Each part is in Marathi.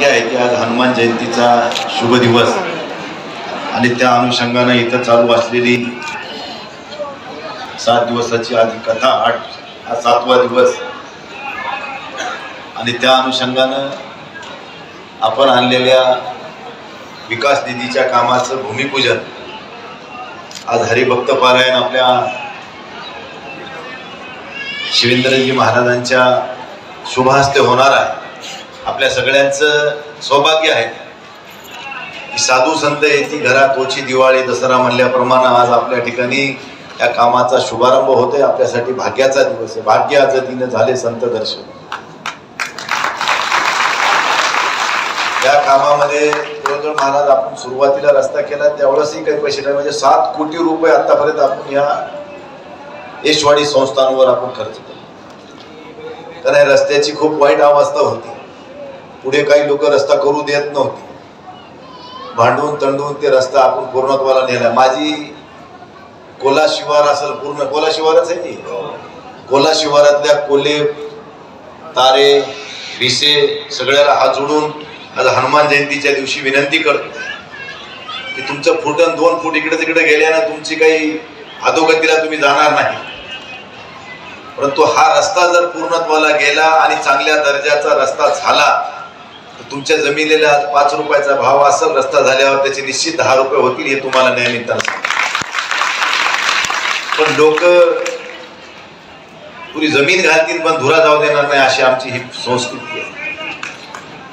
भाग्य आहे की आज हनुमान जयंतीचा शुभ दिवस आणि त्या अनुषंगाने इथं चालू असलेली 7 दिवसाची आधी कथा, हा 7वा दिवस आणि त्या अनुषंगाने आपण आणलेल्या विकास निधीच्या कामाचं भूमिपूजन आज हरिभक्त पारायण आपल्या शिवेंद्रजी महाराजांच्या शुभ हस्ते होणार आहे। आपल्या सगळ्यांचं सौभाग्य आहे की साधू संत येती घरा तोची दिवाळी दसरा म्हणल्याप्रमाणे आज आपल्या ठिकाणी या कामाचा शुभारंभ होतोय। आपल्यासाठी भाग्याचा दिवस आहे। भाग्याचं दिन झाले संत दर्शन। या कामामध्ये जवळजवळ महाराज आपण सुरुवातीला रस्ता केला त्यावेळेसही काही पैसे नाही, म्हणजे 7 कोटी रुपये आतापर्यंत आपण या यशवाडी संस्थांवर आपण खर्च केला। कारण रस्त्याची खूप वाईट अवस्था होती। पुढे काही लोक रस्ता करू देत नव्हते, भांडून तंडून ते रस्ता आपण पूर्णत्वाला नेला। माझी कोला शिवार असेल, पूर्ण कोला शिवारच आहे की, कोला शिवारातल्या कोले तारे विसे सगळ्याला हात जोडून आज हनुमान जयंतीच्या दिवशी विनंती करतो की तुमचं फूट 2 फूट इकडे तिकडे गेल्यानं तुमची काही अधोगतीला तुम्ही जाणार नाही, परंतु हा रस्ता जर पूर्णत्वाला गेला आणि चांगल्या दर्जाचा रस्ता झाला तर तुमच्या जमिनीला 5 रुपयाचा भाव असेल, रस्ता झाल्यावर त्याचे निश्चित 10 रुपये होतील, हे तुम्हाला न्यायनिमित्तानं सांगतो। पण लोक पुरी जमीन घालतील पण धुरा जाऊ देणार नाही, अशी आमची ही संस्कृती आहे।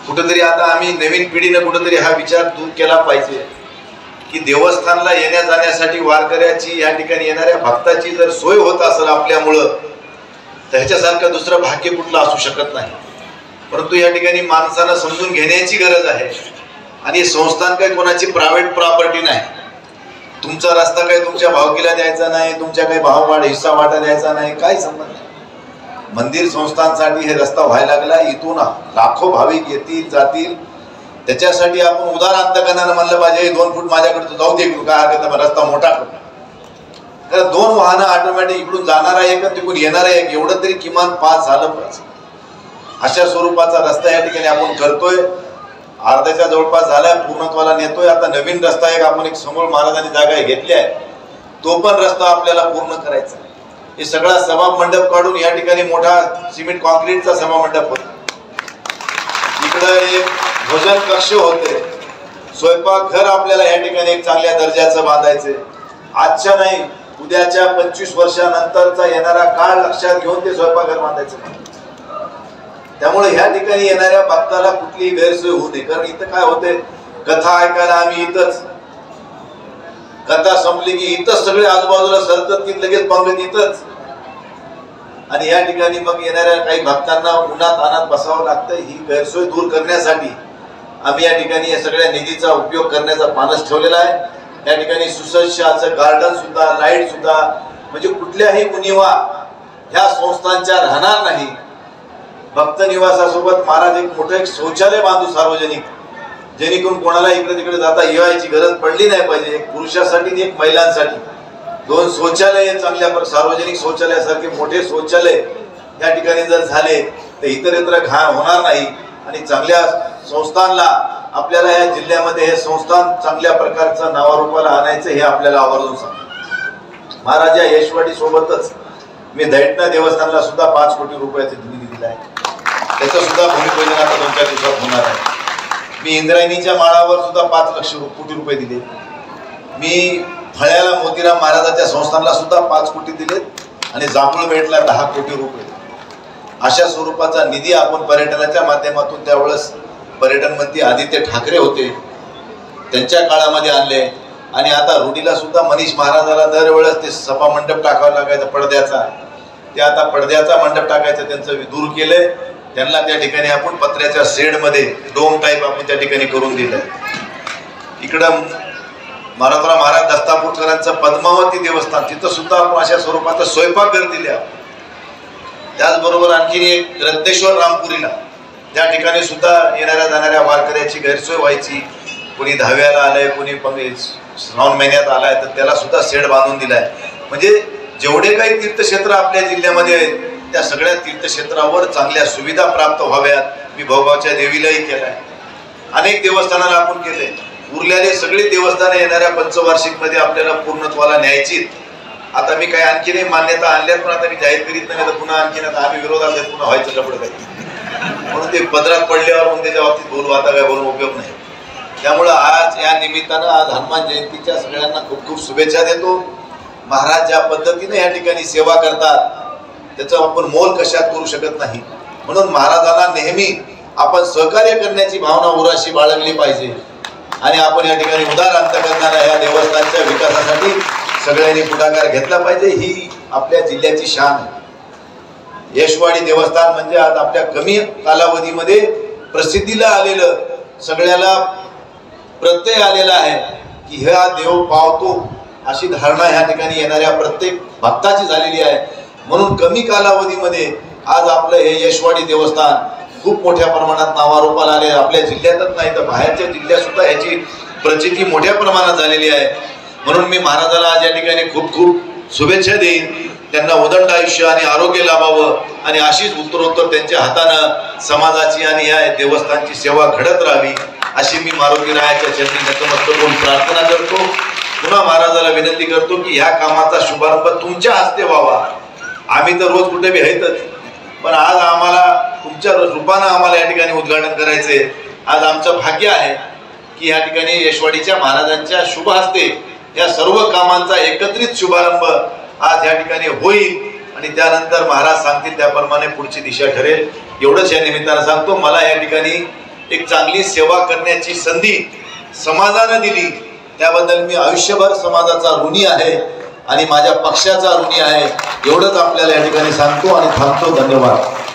कुठेतरी आता आम्ही नवीन पिढीने कुठेतरी हा विचार दूर केला पाहिजे की देवस्थानला येण्या जाण्यासाठी वारकऱ्याची, या ठिकाणी येणाऱ्या भक्ताची जर सोय होत असेल आपल्यामुळं तर ह्याच्यासारखं दुसरं भाग्य कुठलं असू शकत नाही। परंतु या ठिकाणी माणसानं समजून घेण्याची गरज आहे। आणि हे संस्थान काही कोणाची प्रायव्हेट प्रॉपर्टी नाही। तुमचा रस्ता काही तुमच्या भावकीला द्यायचा नाही, तुमच्या काही भाववाढ हिस्सा वाटा द्यायचा नाही, काही संबंध नाही। मंदिर संस्थांसाठी हे रस्ता व्हायला लागला, इथून लाखो भाविक येतील जातील, त्याच्यासाठी आपण उदार अंतकरणानं म्हणलं पाहिजे 2 फूट माझ्याकडे जाऊ दे, काय हरकत, रस्ता मोठा कर। कारण 2 वाहनं ऑटोमॅटिक इकडून जाणार आहे का तिकडून येणार आहे एवढं तरी किमान 5 झालं पाहिजे। अशा स्वरूपाचा रस्ता या ठिकाणी आपण करतोय, अर्ध्याच्या जवळपास झालाय, पूर्णत्वाला नेतोय। आता नवीन रस्ता आपण एक समोर महाराजांनी जागा घेतली आहे, तो पण रस्ता आपल्याला पूर्ण करायचा। हे सगळा सभा मंडप काढून या ठिकाणी मोठा सिमेंट कॉन्क्रीटचा सभा मंडप होता, इकडं एक भोजन कक्ष होते, स्वयंपाक घर आपल्याला या ठिकाणी एक चांगल्या दर्जाचं बांधायचे। आजच्या नाही उद्याच्या 25 वर्षानंतरचा येणारा काळ लक्षात घेऊन ते स्वयंपाकघर बांधायचं। त्यामुळे ह्या ठिकाणी येणाऱ्या भक्ताला कुठलीही गैरसोय होऊ नये। कारण इथं काय होते, कथा ऐकायला आम्ही इथंच, कथा संपली की इथंच सगळे आजूबाजूला सरतात की लगेच पंगत इथंच, आणि या ठिकाणी मग येणाऱ्या काही भक्तांना उन्हात अनात बसावं लागतं। ही गैरसोय दूर करण्यासाठी आम्ही या ठिकाणी या सगळ्या निधीचा उपयोग करण्याचा मानस ठेवलेला आहे। या ठिकाणी सुसज्ज असं गार्डन सुद्धा, लाईट सुद्धा, म्हणजे कुठल्याही उणिवा ह्या संस्थांच्या राहणार नाही। भक्त निवासासोबत महाराज एक मोठं एक शौचालय बांधू सार्वजनिक, जेणेकरून कोणाला इकडे तिकडे जाता येवायची गरज पडली नाही पाहिजे। एक पुरुषासाठी आणि एक महिलांसाठी 2 शौचालय, चांगल्या सार्वजनिक शौचालयासारखे मोठे शौचालय या ठिकाणी जर झाले तर इतरत्र घाण होणार नाही आणि चांगल्या संस्थांना आपल्याला या जिल्ह्यामध्ये हे संस्थान चांगल्या प्रकारचं नावारूपाला आणायचं, हे आपल्याला आवर्जून सांगतो। महाराज या यशवाडी सोबतच मी दैठणा देवस्थानला सुद्धा 5 कोटी रुपयाचे निधी दिला आहे, त्याचं सुद्धा भूमिपूजन आता 2-4 दिवसात होणार आहे। मी इंद्रायणीच्या माळावर सुद्धा 5 कोटी रुपये दिले। मी फळ्याला मोतीराम महाराजाच्या संस्थानला सुद्धा 5 कोटी दिलेत आणि जांभूळबेटला 10 कोटी रुपये। अशा स्वरूपाचा निधी आपण पर्यटनाच्या माध्यमातून, त्यावेळेस पर्यटन मंत्री आदित्य ठाकरे होते त्यांच्या काळामध्ये आणले, आणि आता रुडीला सुद्धा मनीष महाराजाला दरवेळेस ते सभा मंडप टाकावं लागायचं पडद्याचा, ते आता पडद्याचा मंडप टाकायचं त्यांचं दूर केलंय। त्यांना त्या ठिकाणी आपण पत्र्याच्या शेडमध्ये डोम टाईप आपण त्या ठिकाणी करून दिलंय। इकडं मारोतराव महाराज दस्तापूरकरांचं पद्मावती देवस्थान, तिथं सुद्धा आपण अशा स्वरूपाचं स्वयंपाकघर दिले। त्याचबरोबर आणखी एक रत्नेश्वर रामपुरीला, त्या ठिकाणी सुद्धा येणाऱ्या जाणाऱ्या वारकऱ्याची गैरसोय व्हायची, कोणी 10व्याला आलंय, कोणी श्रावण महिन्यात आलाय तर त्याला सुद्धा शेड बांधून दिलाय। म्हणजे जेवढे काही तीर्थक्षेत्र आपल्या जिल्ह्यामध्ये आहेत त्या सगळ्या तीर्थक्षेत्रावर चांगल्या सुविधा प्राप्त व्हाव्यात, मी भोगावच्या देवीलाही केलाय। अनेक देवस्थानाला आपण केले, उरलेले सगळे देवस्थान येणाऱ्या पंचवार्षिक मध्ये आपल्याला पूर्णत्वाला न्यायची. आता मी काही आणखीनही मान्यता आणल्यात, पण आता मी जाहीर करीत नाही तर पुन्हा आणखीन आता आम्ही विरोधात पुन्हा व्हायचं लपड काही, म्हणून ते पदरात पडल्यावर मग त्याच्या बाबतीत बोलू, आता काय बोलून उपयोग नाही. त्यामुळं आज या निमित्तानं आज हनुमान जयंतीच्या सगळ्यांना खूप खूप शुभेच्छा देतो. महाराज ज्या पद्धतीने या ठिकाणी सेवा करतात त्याचं आपण मोल कशात करू शकत नाही. म्हणून महाराजांना नेहमी आपण सहकार्य करण्याची भावना उराशी बाळगली पाहिजे आणि आपण या ठिकाणी उदार अंतकरणाऱ्या या देवस्थानच्या विकासासाठी सगळ्यांनी पुढाकार घेतला पाहिजे. ही आपल्या जिल्ह्याची शान आहे. यशवाडी देवस्थान म्हणजे आज आपल्या कमी कालावधीमध्ये प्रसिद्धीला आलेलं, सगळ्याला प्रत्यय आलेला आहे की हा देव पावतो अशी धारणा ह्या ठिकाणी येणाऱ्या प्रत्येक भक्ताची झालेली आहे. म्हणून कमी कालावधीमध्ये आज आपलं हे यशवाडी देवस्थान खूप मोठ्या प्रमाणात नावारूपाला आले. आपल्या जिल्ह्यातच नाही तर बाहेरच्या जिल्ह्यात सुद्धा याची प्रचिती मोठ्या प्रमाणात झालेली आहे. म्हणून मी महाराजाला आज या ठिकाणी खूप खूप शुभेच्छा देईन. त्यांना उदंड आयुष्य आणि आरोग्य लाभावं आणि अशीच उत्तरोत्तर त्यांच्या हातानं समाजाची आणि या देवस्थानची सेवा घडत राहावी अशी मी मारुतीरायाच्या चरणी नतमस्तक होऊन प्रार्थना करतो. पुन्हा महाराजाला विनंती करतो की ह्या कामाचा शुभारंभ तुमच्या हस्ते व्हावा. आम्ही तर रोज कुठे बी आहेतच, पण आज आम्हाला तुमच्या रूपानं आम्हाला या ठिकाणी उद्घाटन करायचे. आज आमचं भाग्य आहे की या ठिकाणी यशवाडीच्या महाराजांच्या शुभ हस्ते या सर्व कामांचा एकत्रित शुभारंभ आज या ठिकाणी होईल आणि त्यानंतर महाराज सांगतील त्याप्रमाणे पुढची दिशा ठरेल. एवढंच या निमित्तानं सांगतो. मला या ठिकाणी एक चांगली सेवा करण्याची संधी समाजानं दिली त्याबद्दल मी आयुष्यभर समाजाचा ऋणी आहे आणि माझ्या पक्षाचा ऋणी आहे. एवढंच आपल्याला या ठिकाणी सांगतो आणि थांबतो. धन्यवाद.